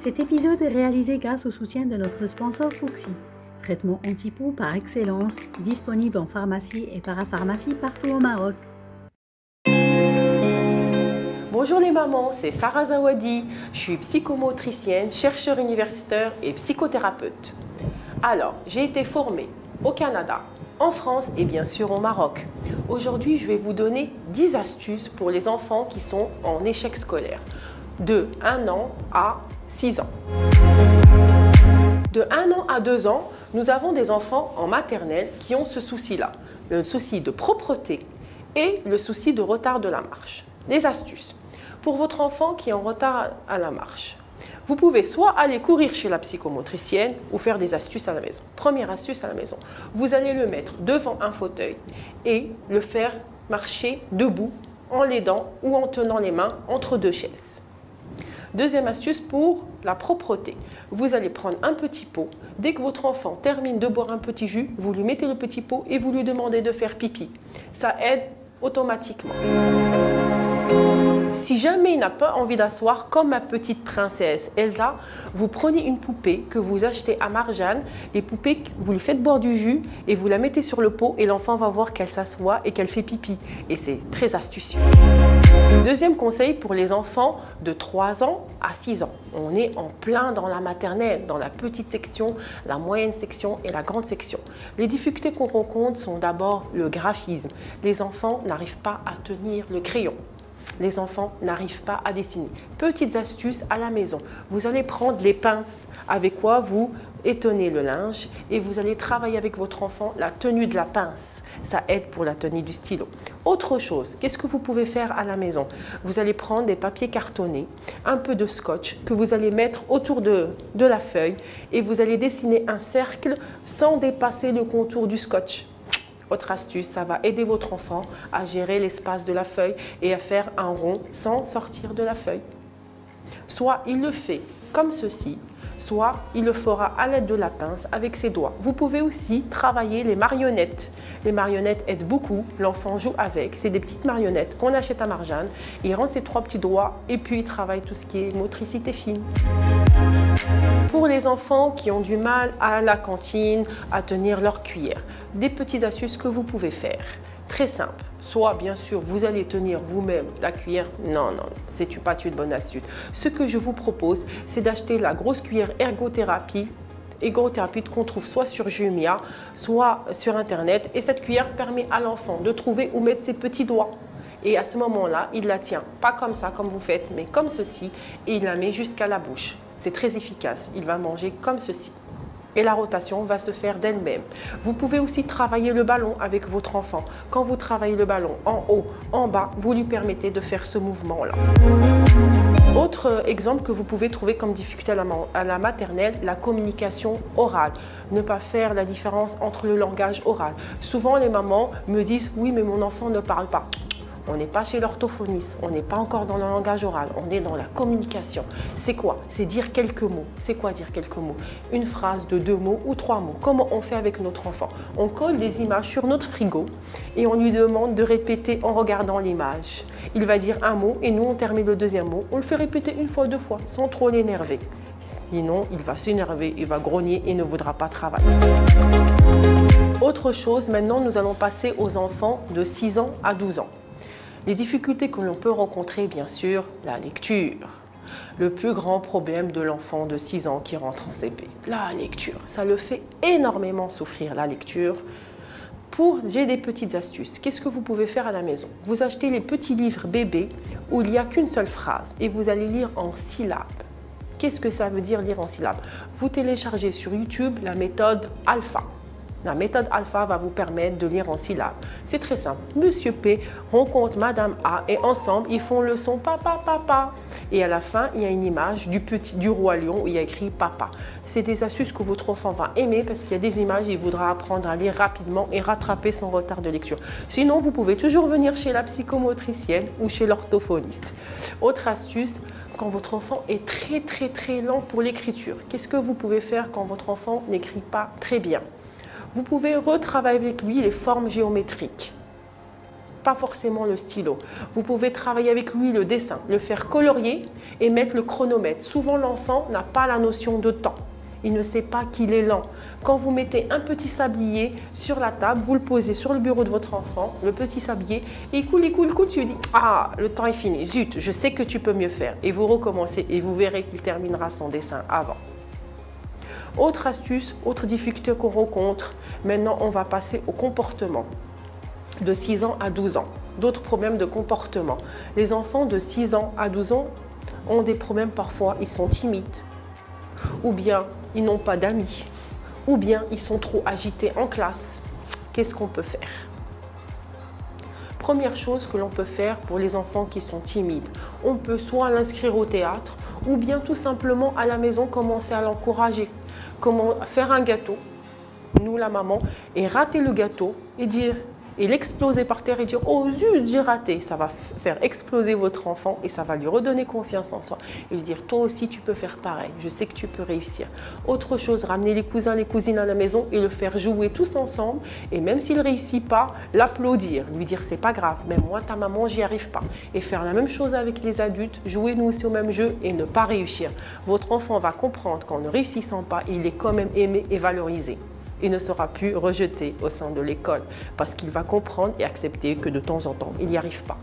Cet épisode est réalisé grâce au soutien de notre sponsor Cooxy, traitement anti-poux par excellence, disponible en pharmacie et parapharmacie partout au Maroc. Bonjour les mamans, c'est Sarah Zawadi, je suis psychomotricienne, chercheur universitaire et psychothérapeute. Alors, j'ai été formée au Canada, en France et bien sûr au Maroc. Aujourd'hui, je vais vous donner 10 astuces pour les enfants qui sont en échec scolaire, de 1 an à 6 ans. De 1 an à 2 ans, nous avons des enfants en maternelle qui ont ce souci-là, le souci de propreté et le souci de retard de la marche. Les astuces. Pour votre enfant qui est en retard à la marche, vous pouvez soit aller courir chez la psychomotricienne ou faire des astuces à la maison. Première astuce à la maison, vous allez le mettre devant un fauteuil et le faire marcher debout en l'aidant ou en tenant les mains entre deux chaises. Deuxième astuce pour la propreté. Vous allez prendre un petit pot. Dès que votre enfant termine de boire un petit jus, vous lui mettez le petit pot et vous lui demandez de faire pipi. Ça aide automatiquement. Si jamais il n'a pas envie d'asseoir comme ma petite princesse Elsa, vous prenez une poupée que vous achetez à Marjane. Les poupées, vous lui faites boire du jus et vous la mettez sur le pot et l'enfant va voir qu'elle s'assoit et qu'elle fait pipi. Et c'est très astucieux. Deuxième conseil pour les enfants de 3 ans à 6 ans. On est en plein dans la maternelle, dans la petite section, la moyenne section et la grande section. Les difficultés qu'on rencontre sont d'abord le graphisme. Les enfants n'arrivent pas à tenir le crayon. Les enfants n'arrivent pas à dessiner. Petites astuces à la maison. Vous allez prendre les pinces avec quoi vous étonnez le linge et vous allez travailler avec votre enfant la tenue de la pince. Ça aide pour la tenue du stylo. Autre chose, qu'est-ce que vous pouvez faire à la maison? Vous allez prendre des papiers cartonnés, un peu de scotch que vous allez mettre autour de la feuille et vous allez dessiner un cercle sans dépasser le contour du scotch. Autre astuce, ça va aider votre enfant à gérer l'espace de la feuille et à faire un rond sans sortir de la feuille. Soit il le fait comme ceci, soit il le fera à l'aide de la pince avec ses doigts. Vous pouvez aussi travailler les marionnettes. Les marionnettes aident beaucoup, l'enfant joue avec. C'est des petites marionnettes qu'on achète à Marjane. Il rentre ses 3 petits doigts et puis il travaille tout ce qui est motricité fine. Pour les enfants qui ont du mal à la cantine, à tenir leur cuillère, des petites astuces que vous pouvez faire. Très simple. Soit, bien sûr, vous allez tenir vous-même la cuillère. Non, c'est pas une bonne astuce. Ce que je vous propose, c'est d'acheter la grosse cuillère ergothérapie qu'on trouve soit sur Jumia, soit sur Internet. Et cette cuillère permet à l'enfant de trouver où mettre ses petits doigts. Et à ce moment-là, il la tient, pas comme ça, comme vous faites, mais comme ceci, et il la met jusqu'à la bouche. C'est très efficace. Il va manger comme ceci. Et la rotation va se faire d'elle-même. Vous pouvez aussi travailler le ballon avec votre enfant. Quand vous travaillez le ballon en haut, en bas, vous lui permettez de faire ce mouvement-là. Autre exemple que vous pouvez trouver comme difficulté à la maternelle, la communication orale. Ne pas faire la différence entre le langage oral. Souvent, les mamans me disent « Oui, mais mon enfant ne parle pas ». On n'est pas chez l'orthophoniste, on n'est pas encore dans le langage oral, on est dans la communication. C'est quoi? C'est dire quelques mots. C'est quoi dire quelques mots? Une phrase de 2 mots ou 3 mots. Comment on fait avec notre enfant? On colle des images sur notre frigo et on lui demande de répéter en regardant l'image. Il va dire un mot et nous on termine le deuxième mot. On le fait répéter 1 fois, 2 fois, sans trop l'énerver. Sinon, il va s'énerver, il va grogner et ne voudra pas travailler. Autre chose, maintenant nous allons passer aux enfants de 6 ans à 12 ans. Les difficultés que l'on peut rencontrer, bien sûr, la lecture. Le plus grand problème de l'enfant de 6 ans qui rentre en CP. La lecture, ça le fait énormément souffrir, la lecture. J'ai des petites astuces. Qu'est-ce que vous pouvez faire à la maison? Vous achetez les petits livres bébés où il n'y a qu'une seule phrase et vous allez lire en syllabes. Qu'est-ce que ça veut dire lire en syllabes? Vous téléchargez sur YouTube la méthode Alpha. La méthode Alpha va vous permettre de lire en syllabes. C'est très simple. Monsieur P rencontre Madame A et ensemble, ils font le son papa, papa. Et à la fin, il y a une image du roi lion où il y a écrit papa. C'est des astuces que votre enfant va aimer parce qu'il y a des images, il voudra apprendre à lire rapidement et rattraper son retard de lecture. Sinon, vous pouvez toujours venir chez la psychomotricienne ou chez l'orthophoniste. Autre astuce, quand votre enfant est très lent pour l'écriture, qu'est-ce que vous pouvez faire quand votre enfant n'écrit pas très bien? Vous pouvez retravailler avec lui les formes géométriques. pas forcément le stylo. Vous pouvez travailler avec lui le dessin, le faire colorier et mettre le chronomètre. Souvent, l'enfant n'a pas la notion de temps. Il ne sait pas qu'il est lent. Quand vous mettez un petit sablier sur la table, vous le posez sur le bureau de votre enfant, le petit sablier, et il coule, tu lui dis « Ah, le temps est fini, zut, je sais que tu peux mieux faire ». Et vous recommencez et vous verrez qu'il terminera son dessin avant. Autre astuce, autre difficulté qu'on rencontre, maintenant on va passer au comportement. De 6 ans à 12 ans, d'autres problèmes de comportement. Les enfants de 6 ans à 12 ans ont des problèmes parfois, ils sont timides, ou bien ils n'ont pas d'amis, ou bien ils sont trop agités en classe. Qu'est-ce qu'on peut faire? Première chose que l'on peut faire pour les enfants qui sont timides, on peut soit l'inscrire au théâtre, ou bien tout simplement à la maison commencer à l'encourager. Comment faire un gâteau, nous la maman, et rater le gâteau et dire, et l'exploser par terre et dire « Oh zut, j'ai raté !» Ça va faire exploser votre enfant et ça va lui redonner confiance en soi. Et lui dire « Toi aussi, tu peux faire pareil. Je sais que tu peux réussir. » Autre chose, ramener les cousins, les cousines à la maison et le faire jouer tous ensemble. Et même s'il ne réussit pas, l'applaudir. Lui dire « C'est pas grave, même moi, ta maman, j'y arrive pas. » Et faire la même chose avec les adultes, jouer nous aussi au même jeu et ne pas réussir. Votre enfant va comprendre qu'en ne réussissant pas, il est quand même aimé et valorisé. Il ne sera plus rejeté au sein de l'école parce qu'il va comprendre et accepter que de temps en temps, il n'y arrive pas.